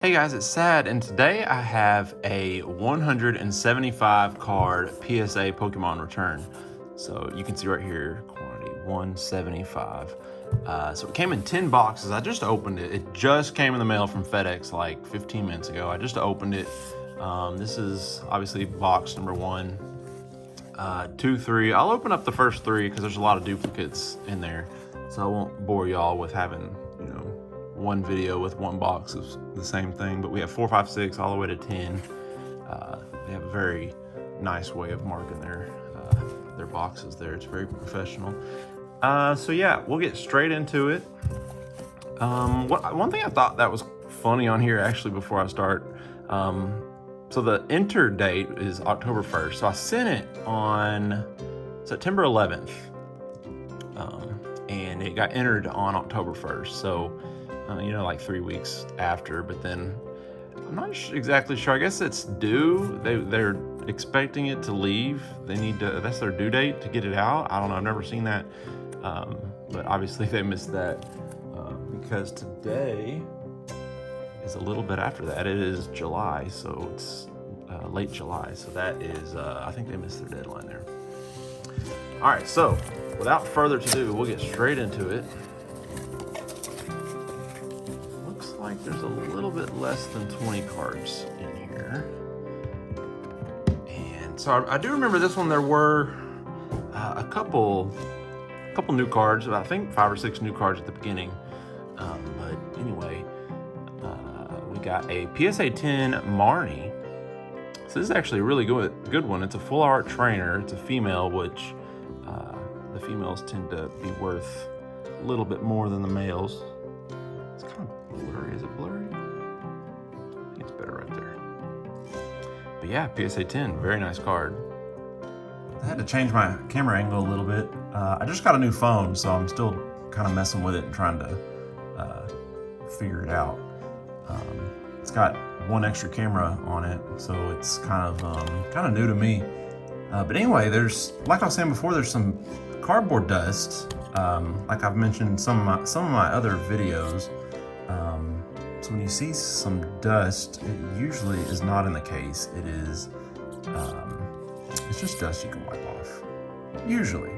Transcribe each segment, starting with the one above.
Hey guys, it's Sad, and today I have a 175 card PSA Pokemon Return. So you can see right here, quantity 175. So it came in 10 boxes. I just opened it. It just came in the mail from FedEx like 15 minutes ago. I just opened it. This is obviously box number 1, 2, 3. I'll open up the first 3 because there's a lot of duplicates in there. So I won't bore y'all with having, one video with one box of the same thing, but we have 4, 5, 6 all the way to 10. They have a very nice way of marking their boxes there. It's very professional. So yeah, we'll get straight into it. One thing I thought that was funny on here actually before I start, so the enter date is October 1st. So I sent it on September 11th, and it got entered on October 1st. So like 3 weeks after, but then I'm not exactly sure. I guess it's due. They're expecting it to leave. They need to, that's their due date to get it out. I don't know, I've never seen that. But obviously they missed that because today is a little bit after that. It is July, so it's late July. So that is, I think they missed their deadline there. All right, so without further ado, we'll get straight into it. Like there's a little bit less than 20 cards in here, and so I do remember this one. There were a couple new cards, I think 5 or 6 new cards at the beginning, but anyway, we got a PSA 10 Marnie. So this is actually a really good one. It's a full art trainer. It's a female, which the females tend to be worth a little bit more than the males. It's kind of blurry. Is it blurry? I think it's better right there. But yeah, PSA 10, very nice card. I had to change my camera angle a little bit. I just got a new phone, so I'm still kind of messing with it and trying to figure it out. It's got one extra camera on it, so it's kind of new to me. But anyway, like I was saying before, there's some cardboard dust. Like I've mentioned in some of my other videos. So when you see some dust, it usually is not in the case. It is, it's just dust you can wipe off. Usually.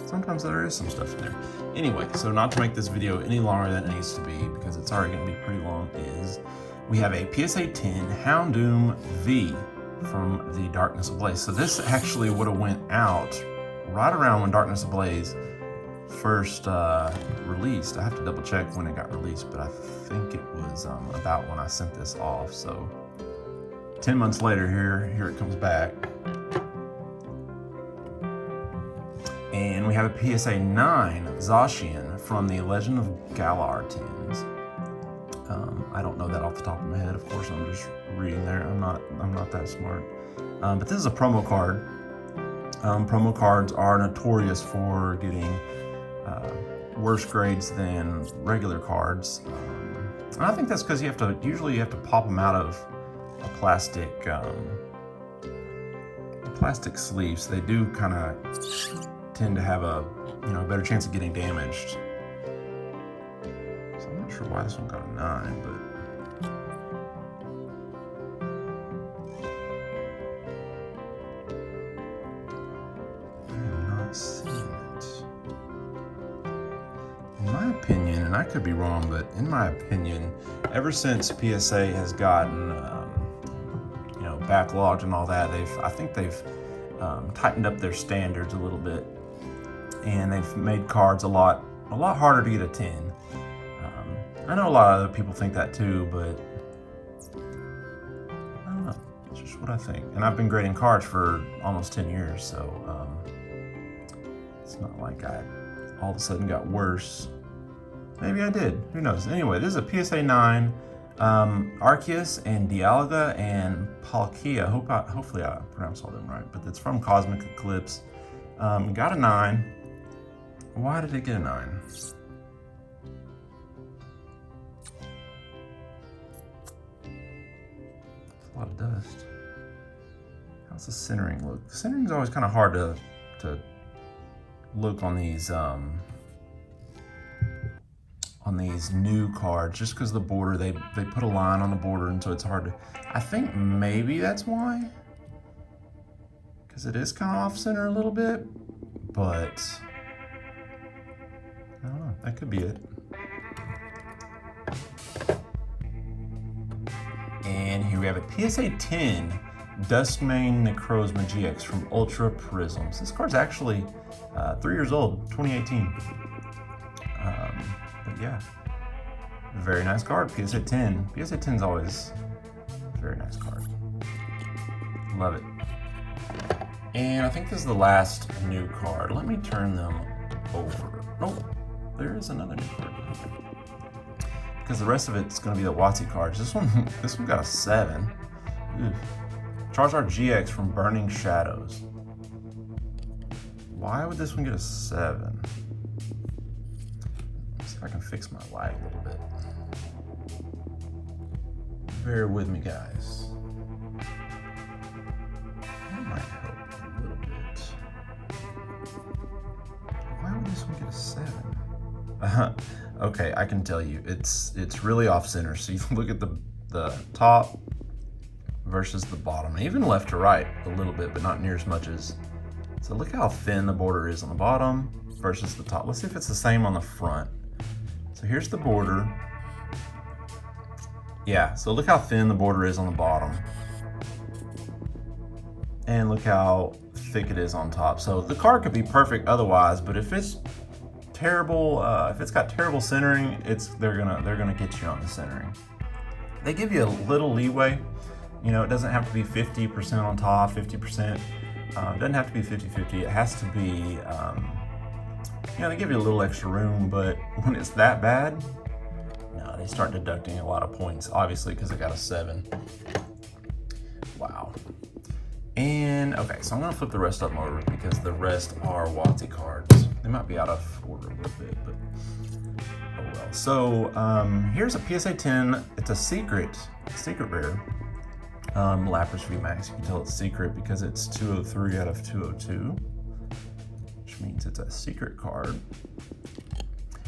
Sometimes there is some stuff in there. Anyway, so not to make this video any longer than it needs to be, because it's already going to be pretty long, is we have a PSA 10 Houndoom V from the Darkness Ablaze. So this actually would have went out right around when Darkness Ablaze first released. I have to double check when it got released, but I think it was about when I sent this off. So 10 months later, here it comes back. And we have a PSA 9 Zacian from the Legend of Galar tins. I don't know that off the top of my head. Of course, I'm just reading there. I'm not that smart. But this is a promo card. Promo cards are notorious for getting worse grades than regular cards. And I think that's because usually you have to pop them out of a plastic sleeve. So they do kind of tend to have a better chance of getting damaged. So I'm not sure why this one got a 9, but in my opinion, and I could be wrong, but in my opinion, ever since PSA has gotten, backlogged and all that, I think they've tightened up their standards a little bit, and they've made cards a lot harder to get a 10. I know a lot of other people think that too, but I don't know. It's just what I think. And I've been grading cards for almost 10 years, so it's not like I all of a sudden got worse. Maybe I did, who knows. Anyway, this is a PSA 9 Arceus and Dialga and Palkia. Hopefully I pronounced all them right, but it's from Cosmic Eclipse. Got a 9. Why did it get a 9? A lot of dust. How's the centering look? The centering is always kind of hard to look on these on these new cards, just because the border, they put a line on the border, and so it's hard to, I think maybe that's why, because it is kind of off center a little bit, but I don't know, that could be it. And here we have a PSA 10 Dustmane Necrozma GX from Ultra Prisms. This card's actually 3 years old, 2018. But yeah, very nice card, PSA 10. PSA 10 is always a very nice card. Love it. And I think this is the last new card. Let me turn them over. Oh, there is another new card. Because the rest of it's going to be the WotC cards. This one got a 7. Oof. Charizard GX from Burning Shadows. Why would this one get a 7? Let's see if I can fix my light a little bit. Bear with me, guys. That might help a little bit. Why would this one get a 7? Okay, I can tell you, it's really off center. So you look at the top versus the bottom, and even left to right a little bit, but not near as much as. So look how thin the border is on the bottom versus the top. Let's see if it's the same on the front. So here's the border. Yeah, so look how thin the border is on the bottom. And look how thick it is on top. So the card could be perfect otherwise, but if it's terrible, if it's got terrible centering, they're gonna get you on the centering. They give you a little leeway. You know, it doesn't have to be 50% on top, 50%. It doesn't have to be 50-50. It has to be, you know, they give you a little extra room, but when it's that bad, no, they start deducting a lot of points, obviously, because it got a 7. Wow. And, okay, so I'm going to flip the rest of them over because the rest are WotC cards. They might be out of order a little bit, but oh well. So, here's a PSA 10. It's a secret rare. Lapras VMAX. You can tell it's secret because it's 203 out of 202, which means it's a secret card.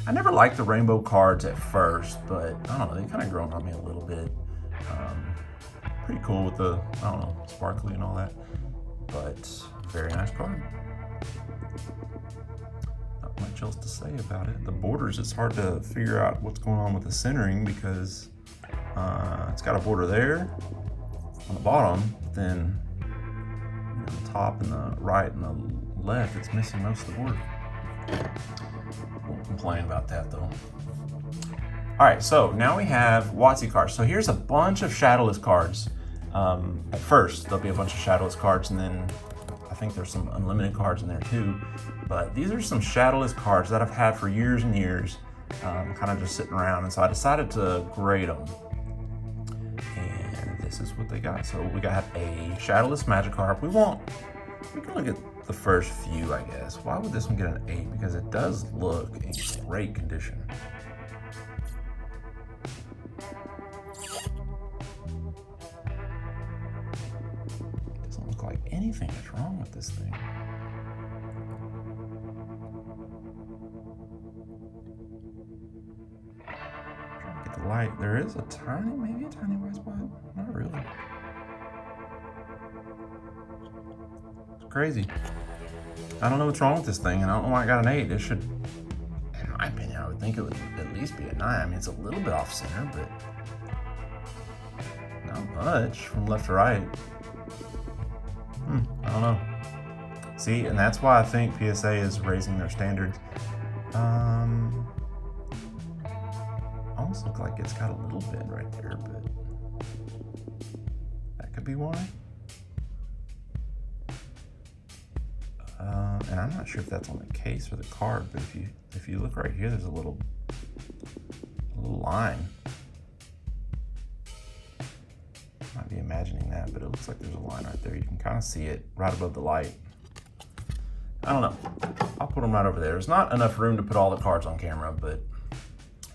I never liked the rainbow cards at first, but I don't know, they kind of grown on me a little bit. Pretty cool with the, I don't know, sparkly and all that, but very nice card. Not much else to say about it. The borders, it's hard to figure out what's going on with the centering because it's got a border there on the bottom, then on the top and the right and the left, it's missing most of the border. Won't complain about that though. All right, so now we have WotC cards. So here's a bunch of shadowless cards. At first, there'll be a bunch of shadowless cards, and then I think there's some unlimited cards in there too. But these are some shadowless cards that I've had for years and years, kind of just sitting around. And so I decided to grade them. And this is what they got. So we got a shadowless Magikarp. We can look at the first few, I guess. Why would this one get an 8? Because it does look in great condition. Doesn't look like anything is wrong with this thing. Trying to get the light. There is maybe a tiny white spot. Not really. It's crazy. I don't know what's wrong with this thing, and I don't know why I got an 8. It should, in my opinion, I would think it would at least be a 9. I mean, it's a little bit off center, but not much from left to right. I don't know. See, and that's why I think PSA is raising their standards. Almost look like it's got a little bend right there, but that could be why. And I'm not sure if that's on the case or the card, but if you look right here, there's a little line. Might be imagining that, but it looks like there's a line right there. You can kind of see it right above the light. I don't know. I'll put them right over there. There's not enough room to put all the cards on camera, but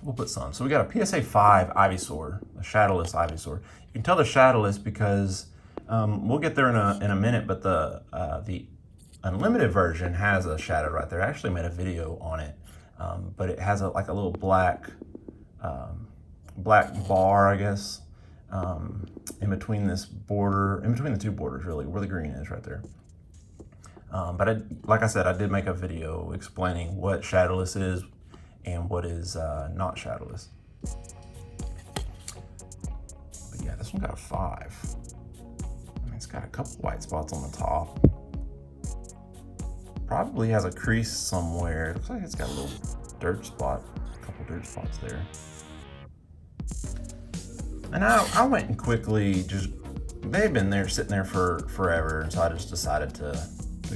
we'll put some. So we got a PSA 5 Ivysaur, a shadowless Ivysaur. You can tell they're shadowless because we'll get there in a minute, but the unlimited version has a shadow right there. I actually made a video on it. but it has like a little black bar, I guess, in between this border, in between the two borders, really, where the green is right there. But like I said, I did make a video explaining what shadowless is and what is not shadowless. But yeah, this one got a 5. I mean, it's got a couple white spots on the top. Probably has a crease somewhere. It looks like it's got a little dirt spot, a couple dirt spots there. And I went and quickly just, they've been there sitting there for forever, and so I just decided to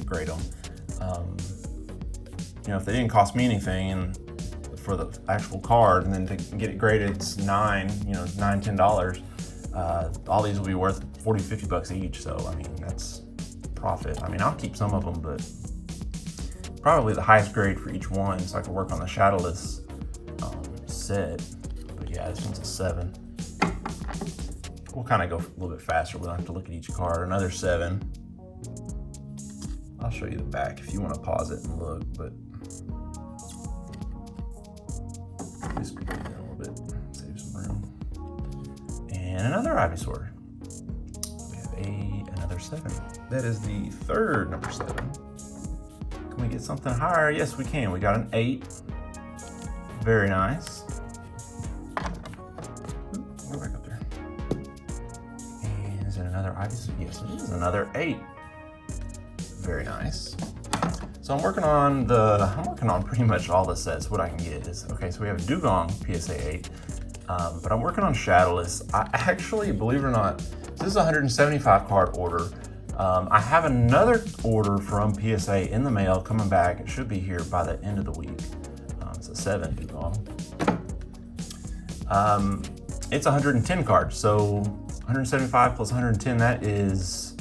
grade them. You know, if they didn't cost me anything and for the actual card, and then to get it graded, it's $9, $10. All these will be worth 40, 50 bucks each. So, I mean, that's profit. I mean, I'll keep some of them, but probably the highest grade for each one, so I can work on the shadowless set. But yeah, this one's a 7. We'll kind of go a little bit faster. We don't have to look at each card. Another 7. I'll show you the back if you want to pause it and look, but just scoot it down a little bit, save some room. And another Ivysaur. We have another 7. That is the third number 7. Can we get something higher? Yes, we can. We got an 8. Very nice. Go back up there. And is it another Ivysaur? Yes, it is another 8. Very nice. So I'm working on pretty much all the sets. What I can get is, okay, so we have a Dugong PSA 8, but I'm working on shadowless. I actually, believe it or not, this is a 175 card order. I have another order from PSA in the mail coming back. It should be here by the end of the week. It's a 7 Dugong. It's 110 cards, so 175 plus 110, that is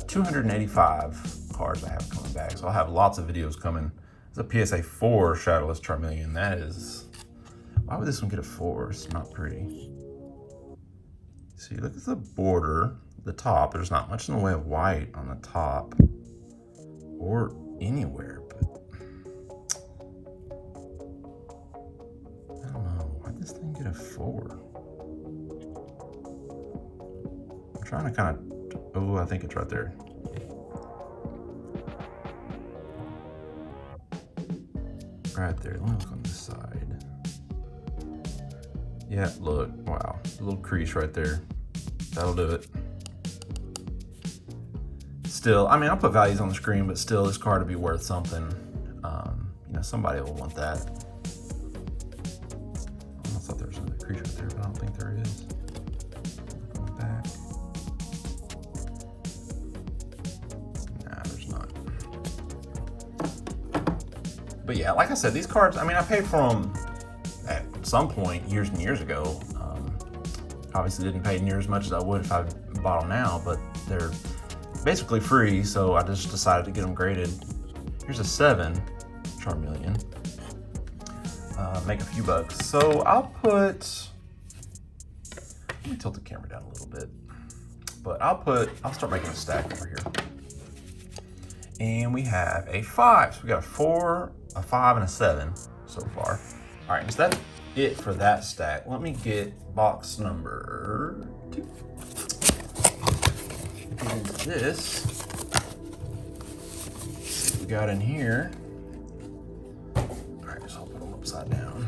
285 cards I have coming back. So I'll have lots of videos coming. There's a PSA 4 Shadowless Charmeleon. That is, why would this one get a 4? It's not pretty. See, look at the border, the top. There's not much in the way of white on the top or anywhere, but I don't know. Why'd this thing get a 4? I'm trying to kind of, oh, I think it's right there. Right there. Let me look on this side. Yeah, look. Wow. A little crease right there. That'll do it. Still, I mean, I'll put values on the screen, but still, this card would be worth something. Somebody will want that. I thought there was another crease right there, but I don't think there is. Look on the back. Nah, there's not. But yeah, like I said, these cards, I mean, I paid for them at some point years and years ago. Obviously didn't pay near as much as I would if I bought them now, but they're basically free, so I just decided to get them graded. Here's a 7 Charmeleon. Make a few bucks. So I'll put, let me tilt the camera down a little bit, but I'll start making a stack over here. And we have a 5. So we got a 4, a 5, and a 7 so far. All right, is that it for that stack? Let me get box number 2. Get into this. See what we got in here. All right, so I'll put them upside down.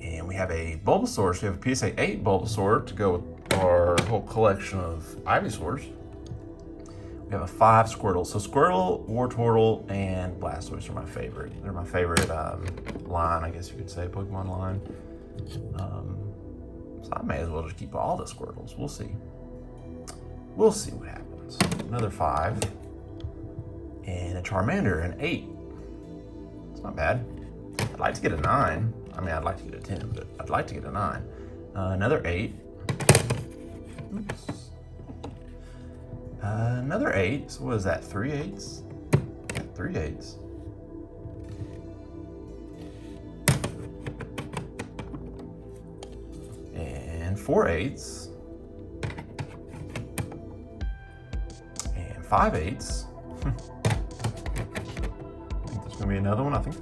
And we have a Bulbasaur. So we have a PSA 8 Bulbasaur to go with our whole collection of Ivysaurs. We have a 5 Squirtle. So Squirtle, Wartortle, and Blastoise are my favorite. They're my favorite line, I guess you could say, Pokemon line. So I may as well just keep all the Squirtles. We'll see. We'll see what happens. Another 5. And a Charmander, an 8. It's not bad. I'd like to get a 9. I mean, I'd like to get a 10, but I'd like to get a 9. Another 8. Oops. Another 8. So what is that? 3 8s? 3 8s. And 4 8s. And 5 8s. I think gonna be another one. I think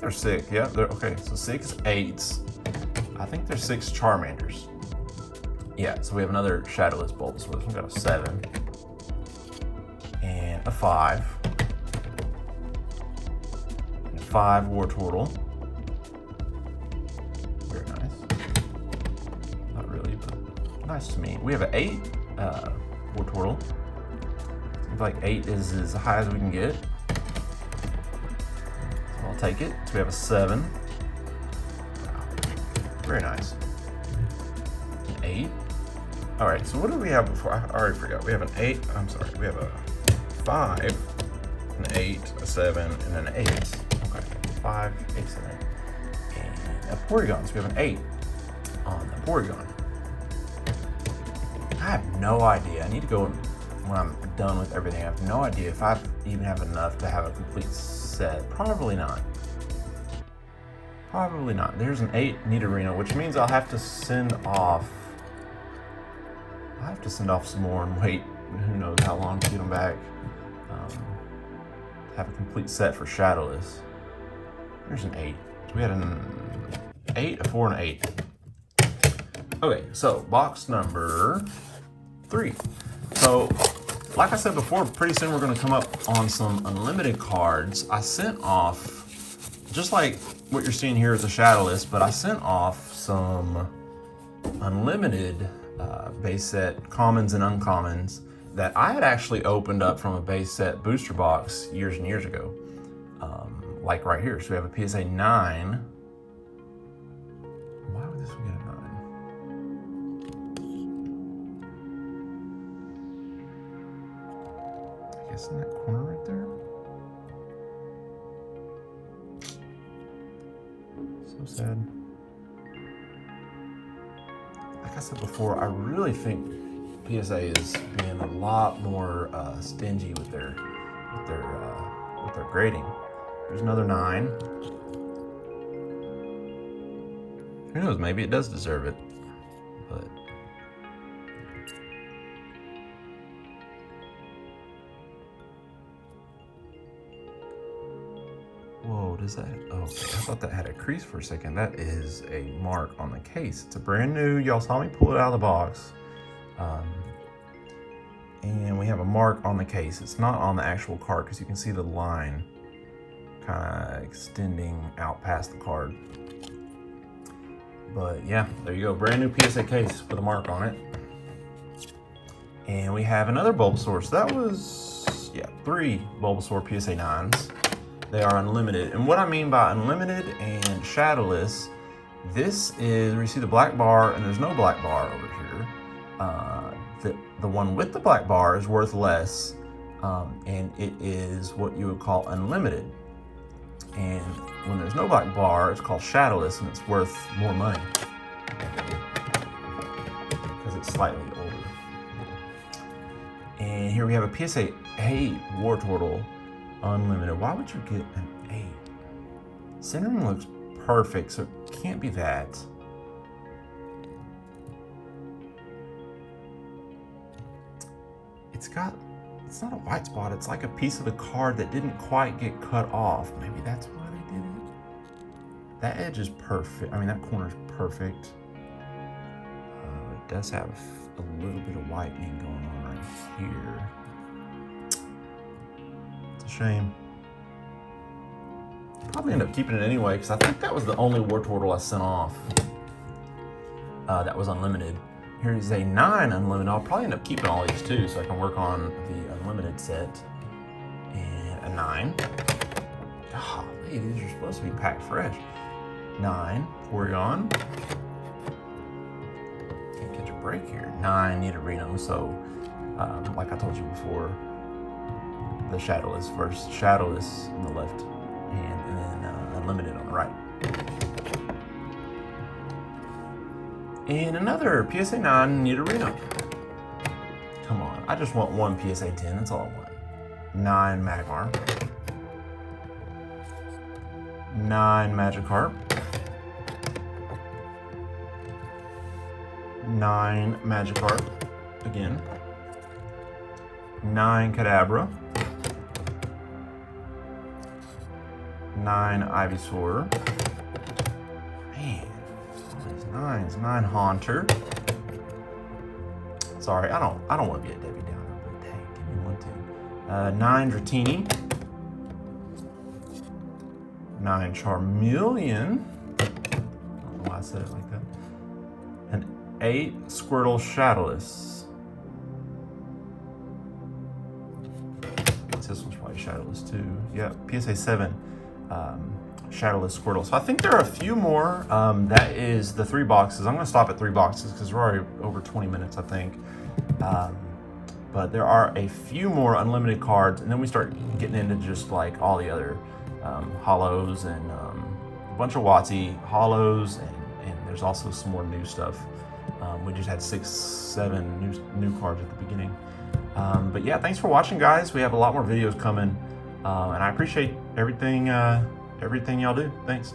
there's 6. Yeah, okay. So 6 8s. I think there's 6 Charmanders. Yeah, so we have another Shadowless Bulbasaur. This one got a 7 and a 5 and a 5 Wartortle. Very nice. Not really, but nice to me. We have an 8 Wartortle. Seems like 8 is as high as we can get. So I'll take it. So we have a 7. Wow. Very nice. An 8. All right, so what did we have before? I already forgot. We have an 8. I'm sorry. We have a 5, an 8, a 7, and an 8. Okay, 5, 8, 7, 8. And a Porygon. So we have an 8 on the Porygon. I have no idea. I need to go when I'm done with everything. I have no idea if I even have enough to have a complete set. Probably not. Probably not. There's an 8 Nidorino, which means I'll have to send off. Some more and wait. Who knows how long to get them back. Have a complete set for Shadowless. There's an 8. So we had an 8, a 4, and an 8. Okay, so box number 3. So, like I said before, pretty soon we're going to come up on some unlimited cards. I sent off, just like what you're seeing here with the Shadowless, but I sent off some unlimited base set commons and uncommons that I had actually opened up from a base set booster box years and years ago. Like right here. So we have a PSA 9. Why would this one get a 9? I guess in that corner right there. So sad. Like I said before, I really think PSA is being a lot more stingy with their grading. There's another 9. Who knows? Maybe it does deserve it, but whoa, does that? Oh, okay. I thought that had a crease for a second. That is a mark on the case. It's a brand new. Y'all saw me pull it out of the box. And we have a mark on the case. It's not on the actual card because you can see the line kind of extending out past the card. But yeah, there you go. Brand new PSA case with a mark on it. And we have another Bulbasaur. So that was, yeah, 3 Bulbasaur PSA 9s. They are unlimited. And what I mean by unlimited and Shadowless, this is where you see the black bar and there's no black bar over here. The one with the black bar is worth less, and it is what you would call unlimited. And when there's no black bar, it's called Shadowless, and it's worth more money because it's slightly older. And here we have a PSA 8 Wartortle unlimited. Why would you get an 8? Centering looks perfect, so it can't be that. It's not a white spot, it's like a piece of the card that didn't quite get cut off. Maybe that's why they did it. That edge is perfect. I mean, that corner is perfect. It does have a little bit of whitening going on right here. It's a shame. Probably end up keeping it anyway, because I think that was the only Wartortle I sent off that was unlimited. Here's a 9 unlimited. I'll probably end up keeping all these too, so I can work on the unlimited set. And a 9. Golly, these are supposed to be packed fresh. 9, Porygon. Can't catch a break here. 9 Nidorino. So, like I told you before, the Shadowless first. Shadowless on the left hand, and then unlimited on the right. And another PSA 9 Nidorino. Come on, I just want one PSA 10, that's all I want. 9 Magmar. 9 Magikarp. 9 Magikarp, again. 9 Kadabra. 9 Ivysaur. Man, all these 9s. 9 Haunter. Sorry, I don't want to be a Debbie Downer, but dang, give me 1 too. 9 Dratini. 9 Charmeleon. I don't know why I said it like that. And 8 Squirtle Shadowless. This one's probably Shadowless too. Yeah, PSA 7 Shadowless Squirtle. So I think there are a few more. That is the 3 boxes. I'm going to stop at 3 boxes because we're already over 20 minutes, I think. But there are a few more unlimited cards, and then we start getting into just like all the other hollows and a bunch of WotC hollows, and there's also some more new stuff. We just had 6, 7 new cards at the beginning. But yeah, thanks for watching, guys. We have a lot more videos coming, and I appreciate everything y'all do. Thanks.